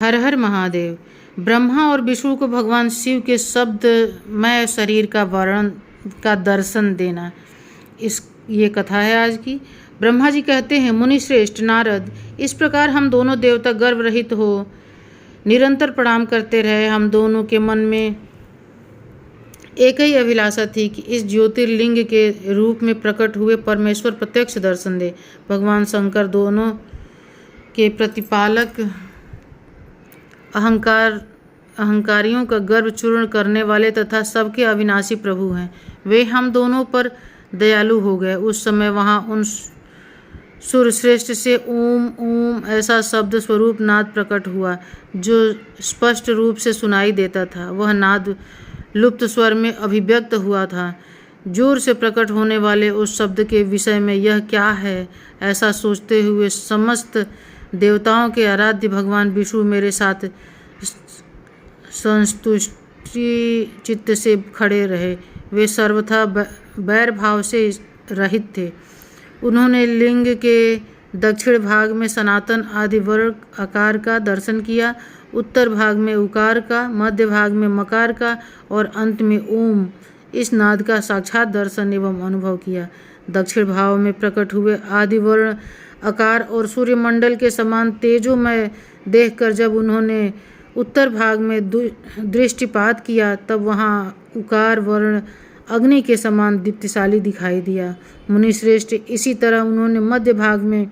हर हर महादेव। ब्रह्मा और विष्णु को भगवान शिव के शब्दमय शरीर का दर्शन देना, ये कथा है आज की। ब्रह्मा जी कहते हैं, मुनि श्रेष्ठ नारद, इस प्रकार हम दोनों देवता गर्व रहित हो निरंतर प्रणाम करते रहे। हम दोनों के मन में एक ही अभिलाषा थी कि इस ज्योतिर्लिंग के रूप में प्रकट हुए परमेश्वर प्रत्यक्ष दर्शन दे। भगवान शंकर दोनों के प्रतिपालक, अहंकारियों का गर्व चूर्ण करने वाले तथा सबके अविनाशी प्रभु हैं। वे हम दोनों पर दयालु हो गए। उस समय वहाँ उन सूर्यश्रेष्ठ से ओम ओम ऐसा शब्द स्वरूप नाद प्रकट हुआ जो स्पष्ट रूप से सुनाई देता था। वह नाद लुप्त स्वर में अभिव्यक्त हुआ था। जोर से प्रकट होने वाले उस शब्द के विषय में यह क्या है, ऐसा सोचते हुए समस्त देवताओं के आराध्य भगवान विष्णु मेरे साथ संतुष्टि चित्त से खड़े रहे। वे सर्वथा बैर भाव से रहित थे। उन्होंने लिंग के दक्षिण भाग में सनातन आदि वर्ण आकार का दर्शन किया, उत्तर भाग में उकार का, मध्य भाग में मकार का और अंत में ओम इस नाद का साक्षात दर्शन एवं अनुभव किया। दक्षिण भाव में प्रकट हुए आदि वर्ण आकार और सूर्यमंडल के समान तेजोमय देखकर जब उन्होंने उत्तर भाग में दृष्टिपात किया, तब वहाँ उकार वर्ण अग्नि के समान दीप्तिशाली दिखाई दिया। मुनिश्रेष्ठ, इसी तरह उन्होंने मध्य भाग में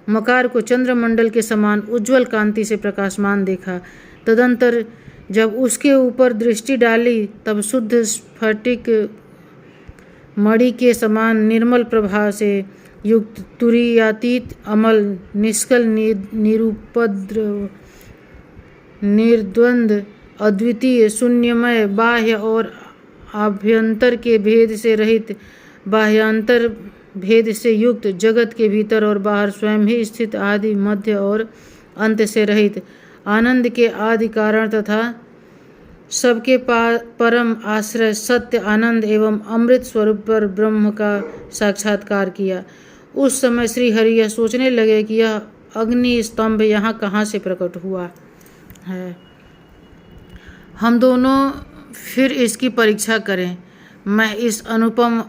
मकार को चंद्रमंडल के समान उज्ज्वल कांति से प्रकाशमान देखा। तदंतर जब उसके ऊपर दृष्टि डाली, तब शुद्ध स्फटिक मणि के समान निर्मल प्रभा से युक्त तुरीयातीत अमल निष्कल निरुपद्रव निर्द्वंद अद्वितीय शून्यमय बाह्य और आभ्यंतर के भेद से रहित, बाह्यांतर भेद से युक्त, जगत के भीतर और बाहर स्वयं ही स्थित, आदि मध्य और अंत से रहित, आनंद के आदि कारण तथा सबके परम आश्रय सत्य आनंद एवं अमृत स्वरूप पर ब्रह्म का साक्षात्कार किया। उस समय श्री हरि यह सोचने लगे कि यह अग्नि स्तंभ यहाँ कहाँ से प्रकट हुआ है। हम दोनों फिर इसकी परीक्षा करें। मैं इस अनुपम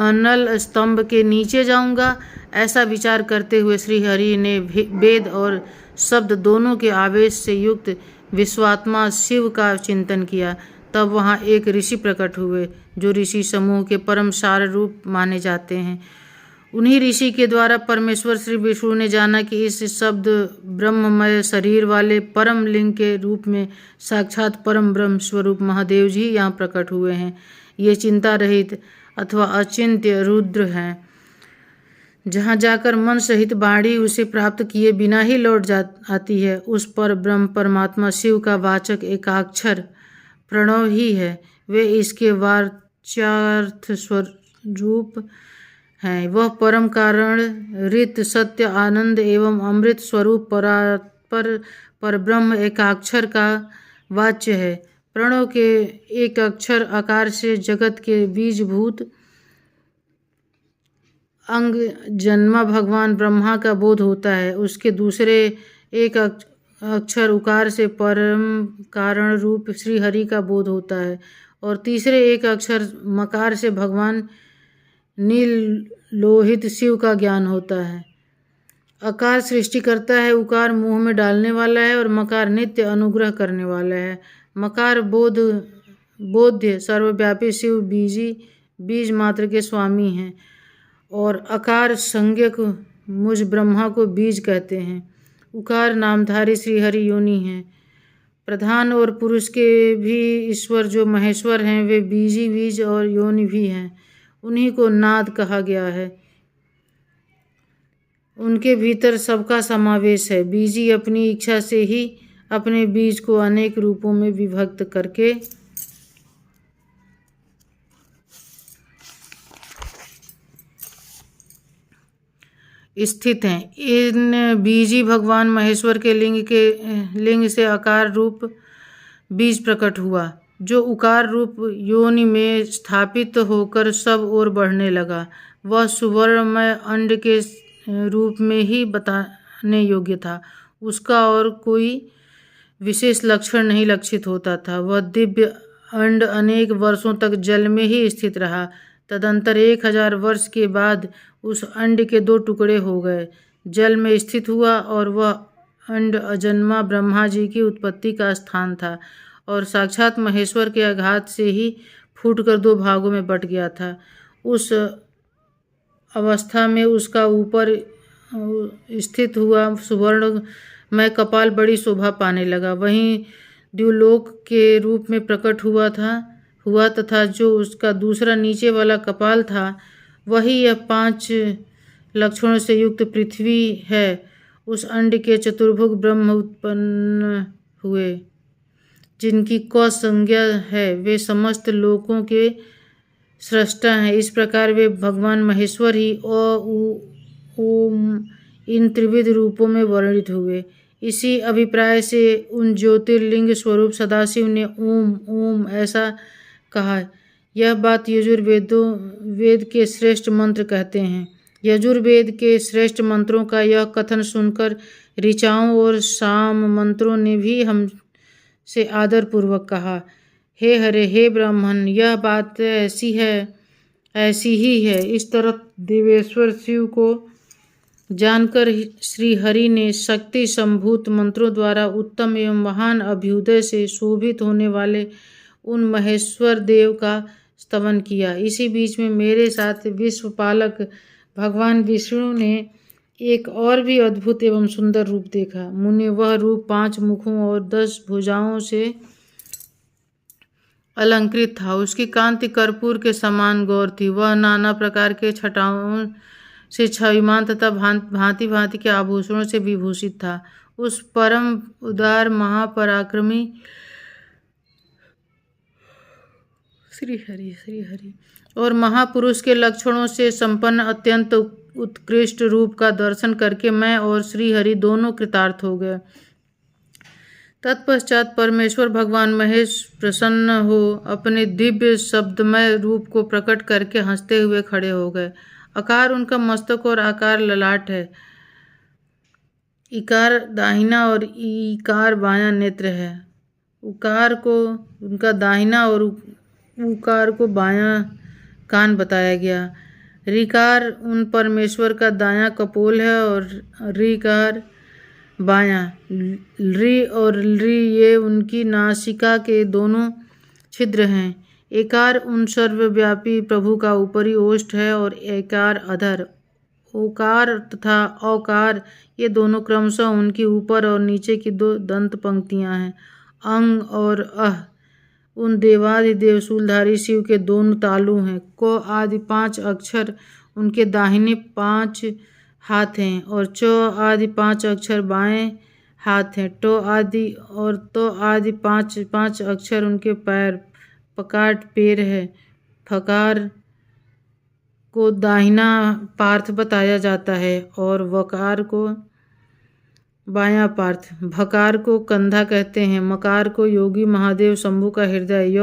अनल स्तंभ के नीचे जाऊंगा। ऐसा विचार करते हुए श्री हरि ने वेद और शब्द दोनों के आवेश से युक्त विश्वात्मा शिव का चिंतन किया। तब वहाँ एक ऋषि प्रकट हुए जो ऋषि समूह के परम सार रूप माने जाते हैं। उन्हीं ऋषि के द्वारा परमेश्वर श्री विष्णु ने जाना कि इस शब्द ब्रह्ममय शरीर वाले परम लिंग के रूप में साक्षात परम ब्रह्म स्वरूप महादेव जी यहाँ प्रकट हुए हैं। ये चिंता रहित अथवा अचिंत्य रुद्र हैं। जहाँ जाकर मन सहित वाणी उसे प्राप्त किए बिना ही लौट आती है, उस पर ब्रह्म परमात्मा शिव का वाचक एकाक्षर प्रणव ही है। वे इसके वाच्यार्थ स्वरूप हैं। वह परम कारण रित सत्य आनंद एवं अमृत स्वरूप पर ब्रह्म एकाक्षर का वाच्य है। प्रणव के एक अक्षर आकार से जगत के बीजभूत अंग जन्मा भगवान ब्रह्मा का बोध होता है। उसके दूसरे एक अक्षर उकार से परम कारण रूप श्री हरि का बोध होता है और तीसरे एक अक्षर मकार से भगवान नील लोहित शिव का ज्ञान होता है। अकार सृष्टि करता है, उकार मुंह में डालने वाला है और मकार नित्य अनुग्रह करने वाला है। मकार बोध्य सर्वव्यापी शिव बीज मात्र के स्वामी हैं और अकार संज्ञक मुझ ब्रह्मा को बीज कहते हैं। उकार नामधारी श्री हरि योनि हैं। प्रधान और पुरुष के भी ईश्वर जो महेश्वर हैं, वे बीज और योनि भी हैं। उन्हीं को नाद कहा गया है। उनके भीतर सबका समावेश है। बीजी अपनी इच्छा से ही अपने बीज को अनेक रूपों में विभक्त करके स्थित हैं। इन बीजी भगवान महेश्वर के लिंग से आकार रूप बीज प्रकट हुआ, जो उकार रूप योनि में स्थापित होकर सब ओर बढ़ने लगा। वह सुवर्णमय अंड के रूप में ही बताने योग्य था। उसका और कोई विशेष लक्षण नहीं लक्षित होता था। वह दिव्य अंड अनेक वर्षों तक जल में ही स्थित रहा। तदंतर 1000 वर्ष के बाद उस अंड के 2 टुकड़े हो गए। जल में स्थित हुआ और वह अंड अजन्मा ब्रह्मा जी की उत्पत्ति का स्थान था और साक्षात महेश्वर के आघात से ही फूटकर 2 भागों में बट गया था। उस अवस्था में उसका ऊपर स्थित हुआ सुवर्ण में कपाल बड़ी शोभा पाने लगा। वहीं द्युलोक के रूप में प्रकट हुआ तथा जो उसका दूसरा नीचे वाला कपाल था वही यह 5 लक्षणों से युक्त पृथ्वी है। उस अंड के चतुर्भुज ब्रह्म उत्पन्न हुए जिनकी क संज्ञा है, वे समस्त लोकों के सृष्टा हैं। इस प्रकार वे भगवान महेश्वर ही ओम इन त्रिविध रूपों में वर्णित हुए। इसी अभिप्राय से उन ज्योतिर्लिंग स्वरूप सदाशिव ने ओम ओम ऐसा कहा। यह बात यजुर्वेद के श्रेष्ठ मंत्र कहते हैं। यजुर्वेद के श्रेष्ठ मंत्रों का यह कथन सुनकर ऋचाओं और साम मंत्रों ने भी हमसे आदर पूर्वक कहा, हे हरे, हे ब्राह्मण, यह बात ऐसी ही है। इस तरह देवेश्वर शिव को जानकर श्री हरि ने शक्ति संभूत मंत्रों द्वारा उत्तम एवं महान अभ्युदय से शोभित होने वाले उन महेश्वर देव का स्तवन किया। इसी बीच में मेरे साथ विश्वपालक भगवान विष्णु ने एक और भी अद्भुत एवं सुंदर रूप देखा। मुने वह रूप 5 मुखों और 10 भुजाओं से अलंकृत था। उसकी कांति कर्पूर के समान गौर थी। वह नाना प्रकार के छटाओं से छविमान तथा भांति भांति के आभूषणों से विभूषित था। उस परम उदार महापराक्रमी श्री हरि और महापुरुष के लक्षणों से संपन्न अत्यंत उत्कृष्ट रूप का दर्शन करके मैं और श्री हरि दोनों कृतार्थ हो गए। तत्पश्चात परमेश्वर भगवान महेश प्रसन्न हो अपने दिव्य शब्दमय रूप को प्रकट करके हंसते हुए खड़े हो गए। आकार उनका मस्तक और आकार ललाट है। इकार दाहिना और ईकार बायां नेत्र है। उकार को उनका दाहिना और उकार को बायां कान बताया गया। ऋकार उन परमेश्वर का दायां कपोल है और ऋकार बायां। ऋ और ऋ ये उनकी नासिका के दोनों छिद्र हैं। एकार उन सर्वव्यापी प्रभु का ऊपरी ओष्ठ है और एकार अधर। ओकार तथा औकार ये दोनों क्रमशः उनकी ऊपर और नीचे की 2 दंत पंक्तियां हैं। अंग और अह उन देवादिदेव शूलधारी शिव के दोनों तालु हैं। क आदि 5 अक्षर उनके दाहिने 5 हाथ हैं और च आदि 5 अक्षर बाएं हाथ हैं। ट आदि और त आदि 5 अक्षर उनके पैर पकाट पैर है। फकार को दाहिना पार्थ बताया जाता है और वकार को बायां पार्थ। भकार को कंधा कहते हैं। मकार को योगी महादेव शंभु का हृदय।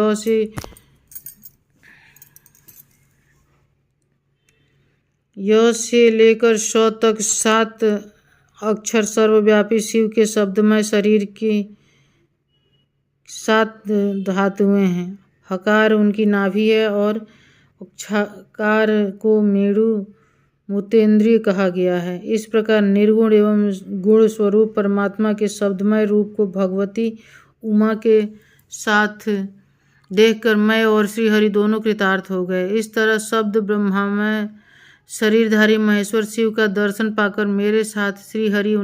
य से लेकर श तक 7 अक्षर सर्वव्यापी शिव के शब्दमय शरीर की 7 धातुएं हैं। हकार उनकी नाभि है और उक्षकार को मेरु मूतेंद्रिय कहा गया है। इस प्रकार निर्गुण एवं गुण स्वरूप परमात्मा के शब्दमय रूप को भगवती उमा के साथ देखकर मैं और श्री हरि दोनों कृतार्थ हो गए। इस तरह शब्द ब्रह्मामय शरीरधारी महेश्वर शिव का दर्शन पाकर मेरे साथ श्री हरि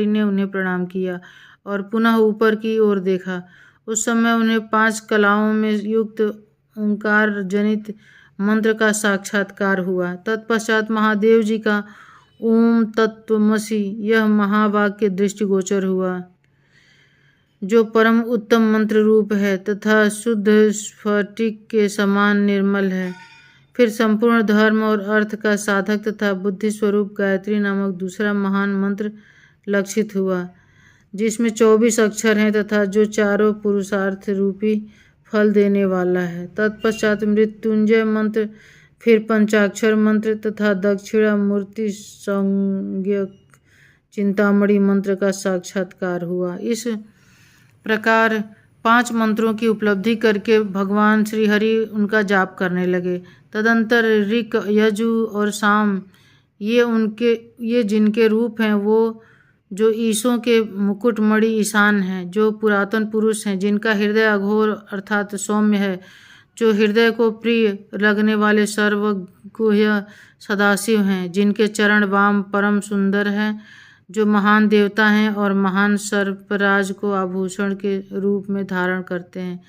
ने उन्हें प्रणाम किया और पुनः ऊपर की ओर देखा। उस समय उन्हें 5 कलाओं में युक्त ओंकार जनित मंत्र का साक्षात्कार हुआ। तत्पश्चात महादेव जी का ओम तत्त्वमसि यह महावाक्य दृष्टिगोचर हुआ, जो परम उत्तम मंत्र रूप है तथा शुद्ध स्फटिक के समान निर्मल है। फिर संपूर्ण धर्म और अर्थ का साधक तथा बुद्धि स्वरूप गायत्री नामक दूसरा महान मंत्र लक्षित हुआ, जिसमें 24 अक्षर हैं तथा जो चारों पुरुषार्थ रूपी फल देने वाला है। तत्पश्चात मृत्युंजय मंत्र, फिर पंचाक्षर मंत्र तथा दक्षिणा मूर्ति संज्ञक चिंतामणि मंत्र का साक्षात्कार हुआ। इस प्रकार 5 मंत्रों की उपलब्धि करके भगवान श्री हरि उनका जाप करने लगे। तदंतर ऋक, यजु और साम ये जिनके रूप हैं, वो जो ईशों के मुकुटमणि ईशान हैं, जो पुरातन पुरुष हैं, जिनका हृदय अघोर अर्थात सौम्य है, जो हृदय को प्रिय लगने वाले सर्वगुह्य सदाशिव हैं, जिनके चरण वाम परम सुंदर हैं, जो महान देवता हैं और महान सर्पराज को आभूषण के रूप में धारण करते हैं,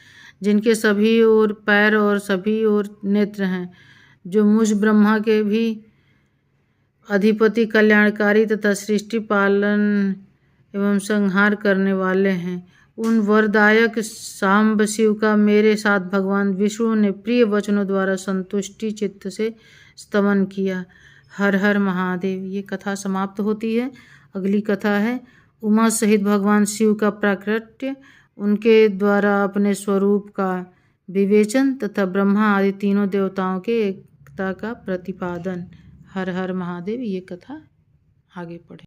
जिनके सभी ओर पैर और सभी ओर नेत्र हैं, जो मुझ ब्रह्मा के भी अधिपति, कल्याणकारी तथा सृष्टि पालन एवं संहार करने वाले हैं, उन वरदायक सांब शिव का मेरे साथ भगवान विष्णु ने प्रिय वचनों द्वारा संतुष्टि चित्त से स्तवन किया। हर हर महादेव। ये कथा समाप्त होती है। अगली कथा है उमा सहित भगवान शिव का प्राकट्य, उनके द्वारा अपने स्वरूप का विवेचन तथा ब्रह्मा आदि तीनों देवताओं के एकता का प्रतिपादन। हर हर महादेव। ये कथा आगे पढ़े।